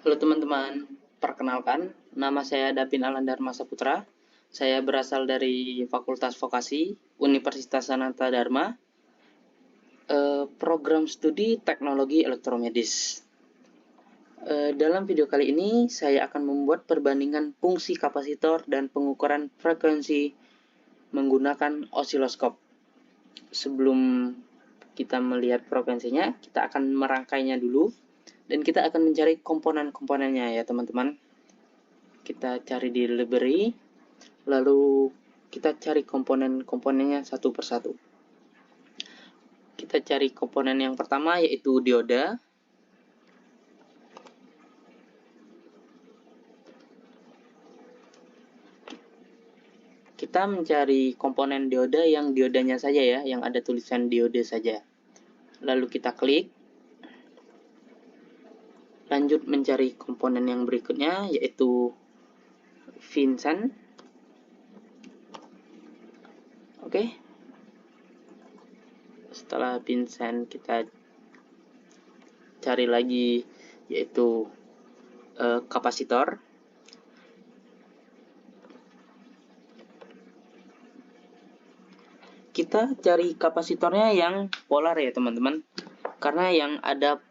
Halo teman-teman, perkenalkan, nama saya Davin Alan Dharma Saputra. Saya berasal dari Fakultas Vokasi, Universitas Sanata Dharma, program studi Teknologi Elektromedis. Dalam video kali ini, saya akan membuat perbandingan fungsi kapasitor dan pengukuran frekuensi menggunakan osiloskop. Sebelum kita melihat frekuensinya, kita akan merangkainya dulu. Dan kita akan mencari komponen-komponennya ya teman-teman. Kita cari di library, lalu kita cari komponen-komponennya satu persatu. Kita cari komponen yang pertama yaitu dioda. Kita mencari komponen dioda yang diodanya saja ya, yang ada tulisan diode saja. Lalu kita klik. Lanjut mencari komponen yang berikutnya yaitu Vincent. Oke. Setelah Vincent kita cari lagi yaitu kapasitor. Kita cari kapasitornya yang polar ya teman-teman, karena yang ada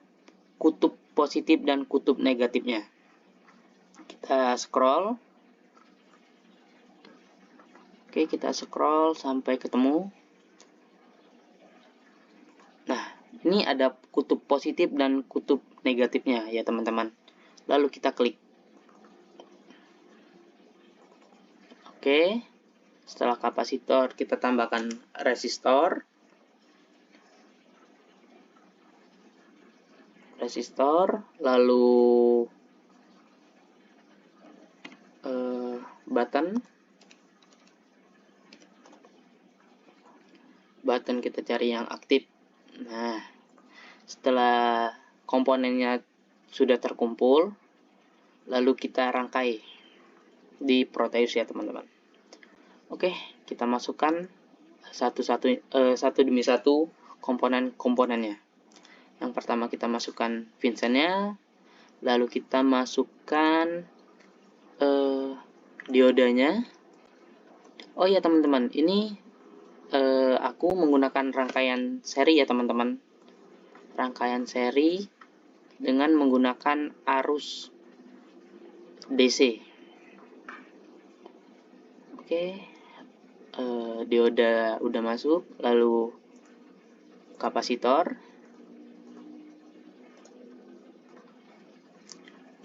kutub positif dan kutub negatifnya. Kita scroll. Oke, kita scroll sampai ketemu. Nah, ini ada kutub positif dan kutub negatifnya ya teman-teman. Lalu kita klik. Oke, setelah kapasitor kita tambahkan resistor. Lalu button kita cari yang aktif. Nah, setelah komponennya sudah terkumpul, lalu kita rangkai di Proteus ya teman-teman. Oke, kita masukkan satu demi satu komponen-komponennya. Yang pertama kita masukkan Vincent-nya, lalu kita masukkan diodanya. Oh ya teman-teman, ini aku menggunakan rangkaian seri ya teman-teman. Rangkaian seri dengan menggunakan arus DC. Oke, dioda udah masuk, lalu kapasitor,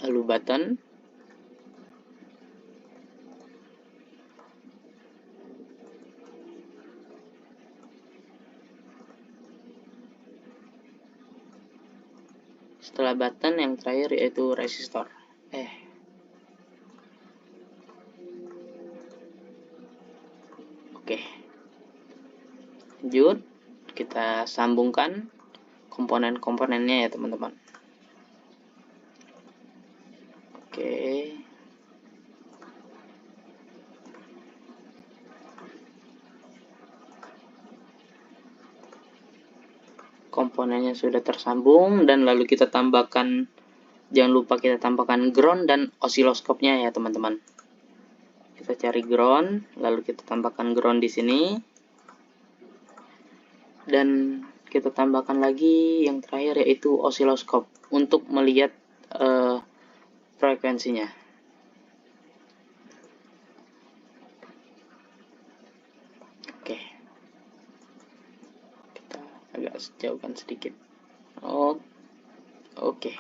lalu button, setelah button yang terakhir yaitu resistor. Oke, lanjut kita sambungkan komponen-komponennya ya teman-teman. Oke, komponennya sudah tersambung dan lalu kita tambahkan, jangan lupa kita tambahkan ground dan osiloskopnya ya teman-teman. Kita cari ground, lalu kita tambahkan ground di sini. Dan kita tambahkan lagi yang terakhir yaitu osiloskop untuk melihat frekuensinya. Oke. Kita agak jauhkan sedikit. Oke.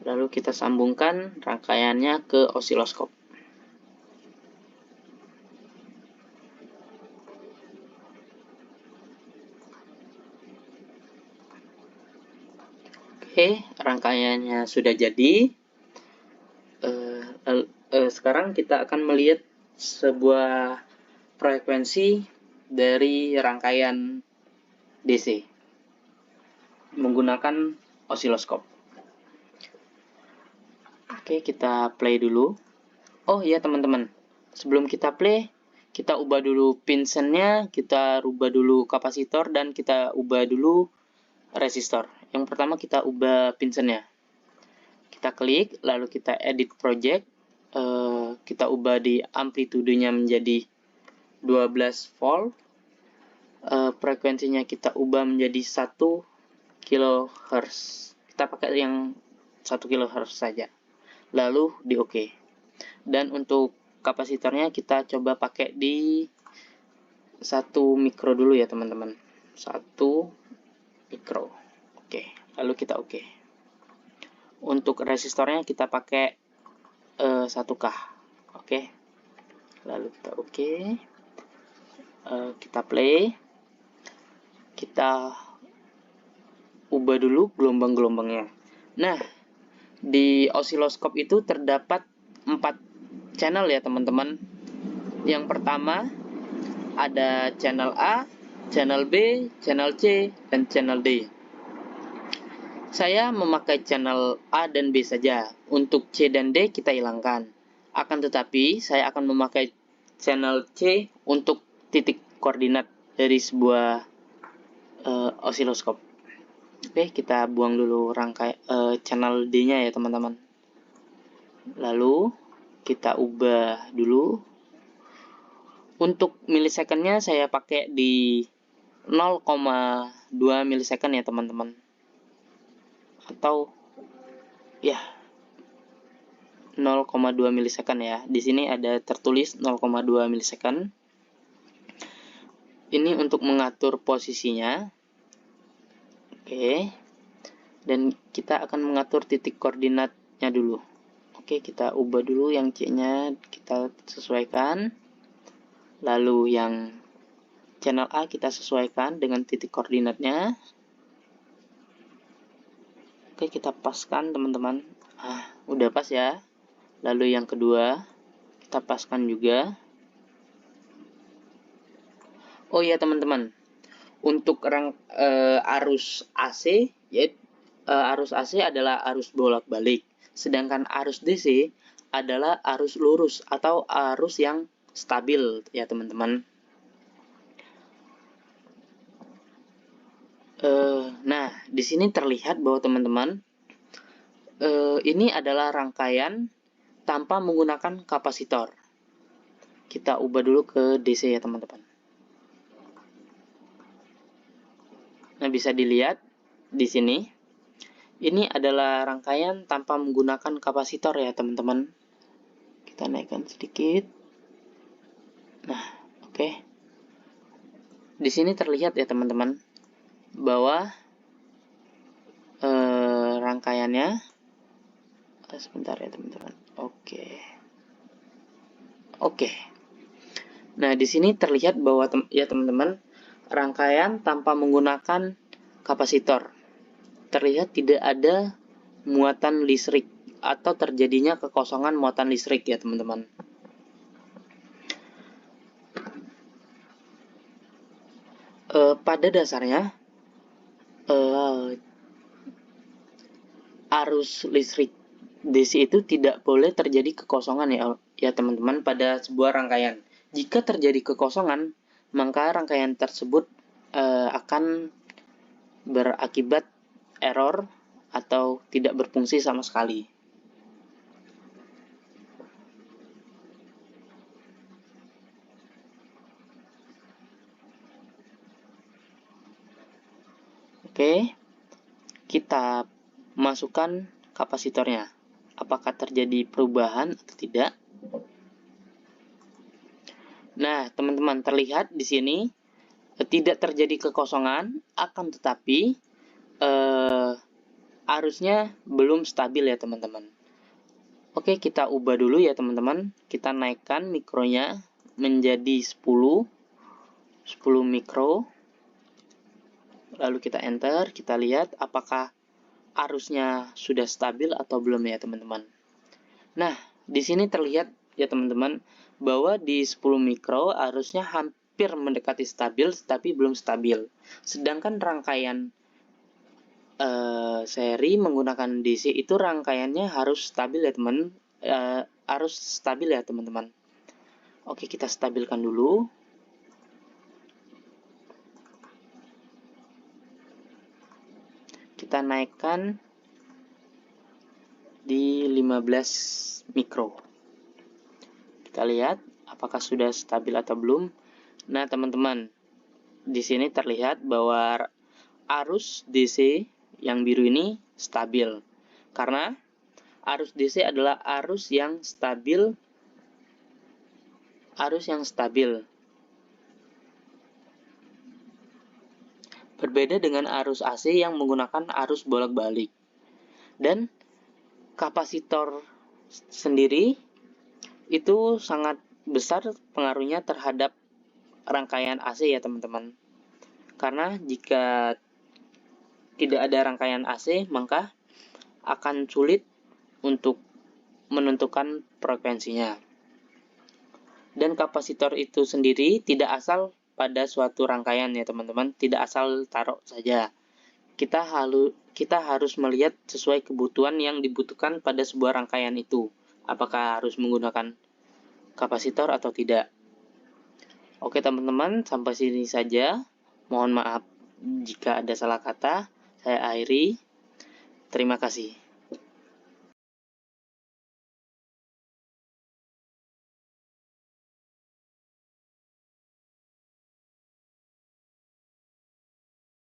Lalu kita sambungkan rangkaiannya ke osiloskop. Oke, rangkaiannya sudah jadi. Sekarang kita akan melihat sebuah frekuensi dari rangkaian DC menggunakan osiloskop. Oke, kita play dulu. Oh iya teman-teman, sebelum kita play, kita ubah dulu Vincent-nya, kita ubah dulu kapasitor, dan kita ubah dulu resistor. Yang pertama kita ubah Vincent-nya. Kita klik, lalu kita edit project, kita ubah di amplitudenya menjadi 12 volt, frekuensinya kita ubah menjadi 1 kHz. Kita pakai yang 1 kHz saja. Lalu di OK. Dan untuk kapasitornya kita coba pakai di 1 mikro dulu ya teman-teman. 1 mikro. Oke, lalu kita OK. Untuk resistornya kita pakai 1K. Oke. Lalu kita OK. Kita play. Kita ubah dulu gelombang-gelombangnya. Nah, di osiloskop itu terdapat 4 channel ya teman-teman. Yang pertama ada channel A, channel B, channel C, dan channel D. Saya memakai channel A dan B saja. Untuk C dan D kita hilangkan. Akan tetapi saya akan memakai channel C untuk titik koordinat dari sebuah osiloskop. Oke, kita buang dulu rangkai channel D-nya ya teman-teman. Lalu kita ubah dulu. Untuk milisekundnya saya pakai di 0,2 milisekund ya teman-teman. Atau ya 0,2 milisekund ya. Di sini ada tertulis 0,2 milisekund. Ini untuk mengatur posisinya. Oke. Dan kita akan mengatur titik koordinatnya dulu. Oke, kita ubah dulu yang C-nya kita sesuaikan. Lalu yang channel A kita sesuaikan dengan titik koordinatnya. Oke, kita paskan teman-teman. Udah pas ya. Lalu yang kedua kita paskan juga. Oh iya teman-teman, untuk arus AC, yaitu arus AC adalah arus bolak-balik, sedangkan arus DC adalah arus lurus atau arus yang stabil ya teman-teman. Nah, di sini terlihat bahwa teman-teman ini adalah rangkaian tanpa menggunakan kapasitor. Kita ubah dulu ke DC ya teman-teman. Nah, bisa dilihat di sini. Ini adalah rangkaian tanpa menggunakan kapasitor ya teman-teman. Kita naikkan sedikit. Nah, oke. Di sini terlihat ya teman-teman bahwa rangkaiannya sebentar ya teman-teman. Oke. Nah, di sini terlihat bahwa ya teman-teman, rangkaian tanpa menggunakan kapasitor. Terlihat tidak ada muatan listrik atau terjadinya kekosongan muatan listrik ya teman-teman. Pada dasarnya arus listrik DC itu tidak boleh terjadi kekosongan ya teman-teman pada sebuah rangkaian. Jika terjadi kekosongan, maka rangkaian tersebut akan berakibat error atau tidak berfungsi sama sekali. Oke, kita masukkan kapasitornya. Apakah terjadi perubahan atau tidak? Nah, teman-teman, terlihat di sini tidak terjadi kekosongan, akan tetapi arusnya belum stabil ya teman-teman. Oke, kita ubah dulu ya teman-teman. Kita naikkan mikronya menjadi 10 mikro. Lalu kita enter, kita lihat apakah arusnya sudah stabil atau belum ya teman-teman. Nah, di sini terlihat ya teman-teman bahwa di 10 mikro arusnya hampir mendekati stabil tapi belum stabil. Sedangkan rangkaian seri menggunakan DC itu rangkaiannya harus stabil ya teman, harus stabil ya teman-teman. Oke, kita stabilkan dulu. Kita naikkan di 15 mikro. Kita lihat apakah sudah stabil atau belum. Nah, teman-teman, di sini terlihat bahwa arus DC yang biru ini stabil. Karena arus DC adalah arus yang stabil. Berbeda dengan arus AC yang menggunakan arus bolak-balik. Dan kapasitor sendiri itu sangat besar pengaruhnya terhadap rangkaian AC ya teman-teman. Karena jika tidak ada rangkaian AC, maka akan sulit untuk menentukan frekuensinya. Dan kapasitor itu sendiri tidak asal pada suatu rangkaian ya teman-teman, tidak asal taruh saja. Kita harus melihat sesuai kebutuhan yang dibutuhkan pada sebuah rangkaian itu. Apakah harus menggunakan kapasitor atau tidak. Oke teman-teman, sampai sini saja. Mohon maaf jika ada salah kata. Saya akhiri. Terima kasih.